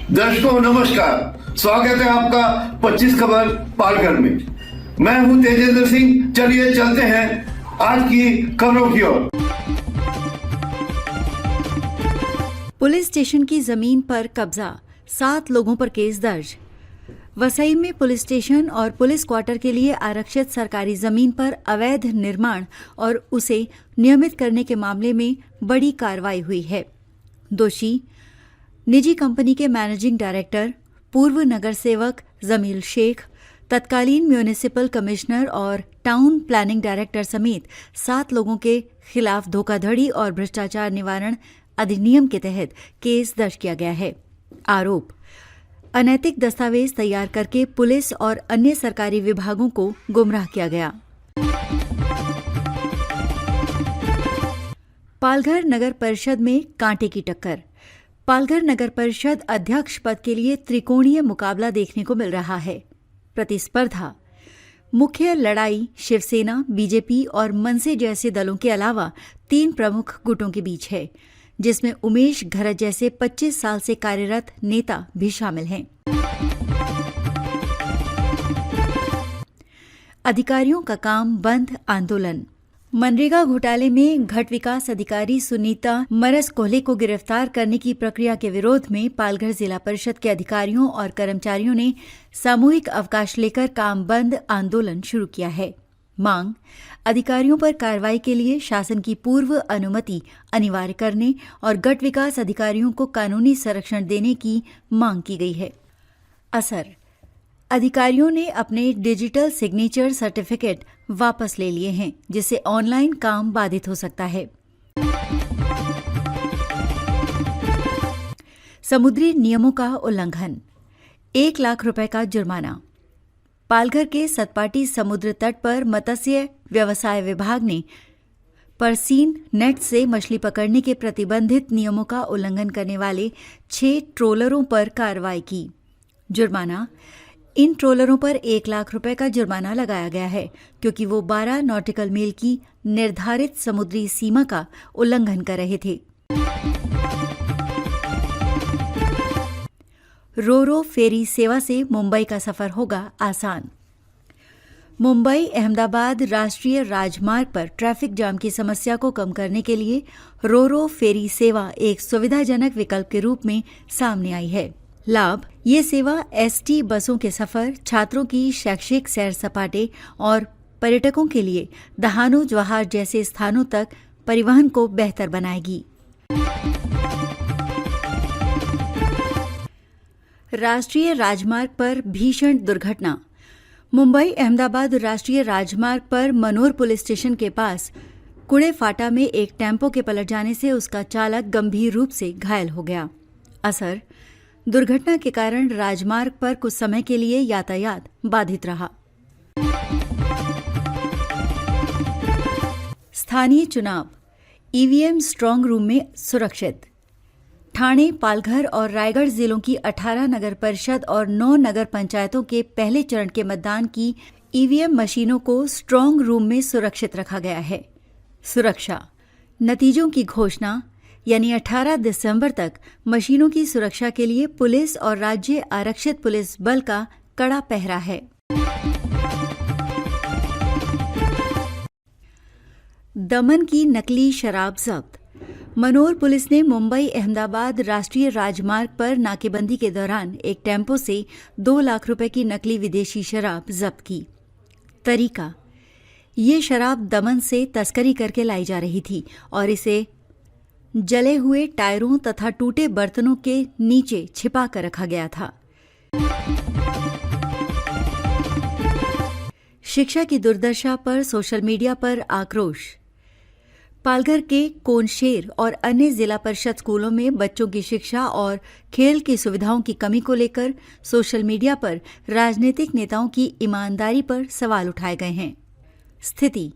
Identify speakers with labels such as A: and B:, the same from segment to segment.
A: दर्शकों नमस्कार, स्वागत है आपका 25 खबर पालघर में। मैं हूं तेजेंद्र सिंह। चलिए चलते हैं आज की खबरों की ओर।
B: पुलिस स्टेशन की जमीन पर कब्जा, 7 लोगों पर केस दर्ज। वसई में पुलिस स्टेशन और पुलिस क्वार्टर के लिए आरक्षित सरकारी जमीन पर अवैध निर्माण और उसे नियमित करने के मामले में बड़ी कार्रवाई हुई है। दोषी निजी कंपनी के मैनेजिंग डायरेक्टर, पूर्व नगर सेवक जमील शेख, तत्कालीन म्यूनिसिपल कमिश्नर और टाउन प्लानिंग डायरेक्टर समेत 7 लोगों के खिलाफ धोखाधड़ी और भ्रष्टाचार निवारण अधिनियम के तहत केस दर्ज किया गया है। आरोप: अनैतिक दस्तावेज तैयार करके पुलिस और अन्य सरकारी विभागों को गुमराह किया गया। पालघर नगर परिषद में कांटे की टक्कर। पालघर नगर परिषद अध्यक्ष पद के लिए त्रिकोणीय मुकाबला देखने को मिल रहा है। प्रतिस्पर्धा: मुख्य लड़ाई शिवसेना, बीजेपी और मनसे जैसे दलों के अलावा 3 प्रमुख गुटों के बीच है, जिसमें उमेश घरत जैसे 25 साल से कार्यरत नेता भी शामिल हैं। अधिकारियों का काम बंद, आंदोलन। मनरेगा घोटाले में घट विकास अधिकारी सुनीता मरस कोहले को गिरफ्तार करने की प्रक्रिया के विरोध में पालघर जिला परिषद के अधिकारियों और कर्मचारियों ने सामूहिक अवकाश लेकर काम बंद आंदोलन शुरू किया है। मांग: अधिकारियों पर कार्रवाई के लिए शासन की पूर्व अनुमति अनिवार्य करने और घट विकास अधिकारियों को कानूनी संरक्षण देने की मांग की गई है। असर: अधिकारियों ने अपने डिजिटल सिग्नेचर सर्टिफिकेट वापस ले लिए हैं, जिससे ऑनलाइन काम बाधित हो सकता है। समुद्री नियमों का उल्लंघन, 1 लाख रुपए का जुर्माना। पालघर के सतपाटी समुद्र तट पर मत्स्य व्यवसाय विभाग ने परसीन नेट से मछली पकड़ने के प्रतिबंधित नियमों का उल्लंघन करने वाले 6 ट्रोलरों पर कार्रवाई की। जुर्माना: इन ट्रोलरों पर 1 लाख रुपए का जुर्माना लगाया गया है, क्योंकि वो 12 नॉटिकल मील की निर्धारित समुद्री सीमा का उल्लंघन कर रहे थे। रो-रो फेरी सेवा से मुंबई का सफर होगा आसान। मुंबई अहमदाबाद राष्ट्रीय राजमार्ग पर ट्रैफिक जाम की समस्या को कम करने के लिए रो-रो फेरी सेवा एक सुविधाजनक विकल्प के रूप में सामने आई है। लाभ: ये सेवा एसटी बसों के सफर, छात्रों की शैक्षिक सैर सपाटे और पर्यटकों के लिए दहानू जवाहर जैसे स्थानों तक परिवहन को बेहतर बनाएगी। राष्ट्रीय राजमार्ग पर भीषण दुर्घटना। मुंबई अहमदाबाद राष्ट्रीय राजमार्ग पर मनोर पुलिस स्टेशन के पास कुड़े फाटा में एक टेम्पो के पलट जाने से उसका चालक गंभीर रूप से घायल हो गया। असर: दुर्घटना के कारण राजमार्ग पर कुछ समय के लिए यातायात बाधित रहा। स्थानीय चुनाव, ईवीएम स्ट्रांग रूम में सुरक्षित। ठाणे, पालघर और रायगढ़ जिलों की 18 नगर परिषद और 9 नगर पंचायतों के पहले चरण के मतदान की ईवीएम मशीनों को स्ट्रांग रूम में सुरक्षित रखा गया है। सुरक्षा: नतीजों की घोषणा यानी 18 दिसंबर तक मशीनों की सुरक्षा के लिए पुलिस और राज्य आरक्षित पुलिस बल का कड़ा पहरा है। दमन की नकली शराब जब्त। मनोर पुलिस ने मुंबई अहमदाबाद राष्ट्रीय राजमार्ग पर नाकेबंदी के दौरान एक टेम्पो से 2 लाख रुपए की नकली विदेशी शराब जब्त की। तरीका: ये शराब दमन से तस्करी करके लाई जा रही थी और इसे जले हुए टायरों तथा टूटे बर्तनों के नीचे छिपा कर रखा गया था। शिक्षा की दुर्दशा पर सोशल मीडिया पर आक्रोश। पालघर के कोनशेर और अन्य जिला परिषद स्कूलों में बच्चों की शिक्षा और खेल की सुविधाओं की कमी को लेकर सोशल मीडिया पर राजनीतिक नेताओं की ईमानदारी पर सवाल उठाए गए हैं। स्थिति: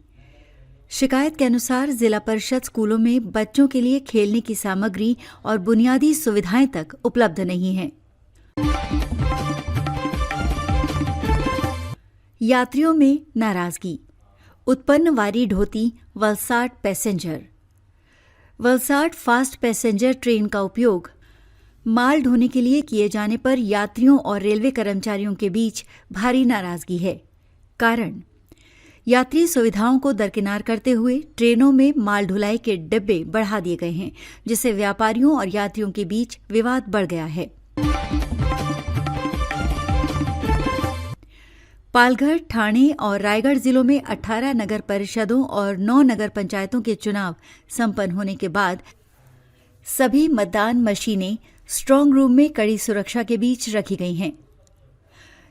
B: शिकायत के अनुसार जिला परिषद स्कूलों में बच्चों के लिए खेलने की सामग्री और बुनियादी सुविधाएं तक उपलब्ध नहीं हैं। यात्रियों में नाराजगी। उत्पन्न वारी ढोती Valsad passenger. Valsad fast passenger train का उपयोग माल ढोने के लिए किए जाने पर यात्रियों और रेलवे कर्मचारियों के बीच भारी नाराजगी है। कारण, यात्री सुविधाओं को दरकिनार करते हुए ट्रेनों में माल ढुलाई के डिब्बे बढ़ा दिए गए हैं, जिससे व्यापारियों और यात्रियों के बीच विवाद बढ़ गया है। पालघर, ठाणे और रायगढ़ जिलों में 18 नगर परिषदों और 9 नगर पंचायतों के चुनाव संपन्न होने के बाद सभी मतदान मशीनें स्ट्रांग रूम में कड़ी सुरक्षा के बीच रखी गई हैं।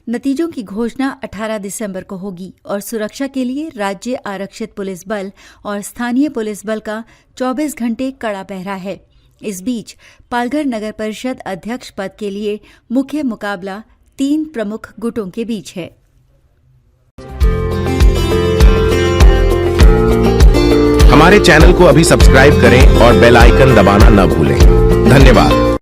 B: नतीजों की घोषणा 18 दिसंबर को होगी और सुरक्षा के लिए राज्य आरक्षित पुलिस बल और स्थानीय पुलिस बल का 24 घंटे कड़ा पहरा है। इस बीच पालघर नगर परिषद अध्यक्ष पद के लिए मुख्य मुकाबला 3 प्रमुख गुटों के बीच है।
C: हमारे चैनल को अभी सब्सक्राइब करें और बेल आइकन दबाना न भूलें। धन्यवाद।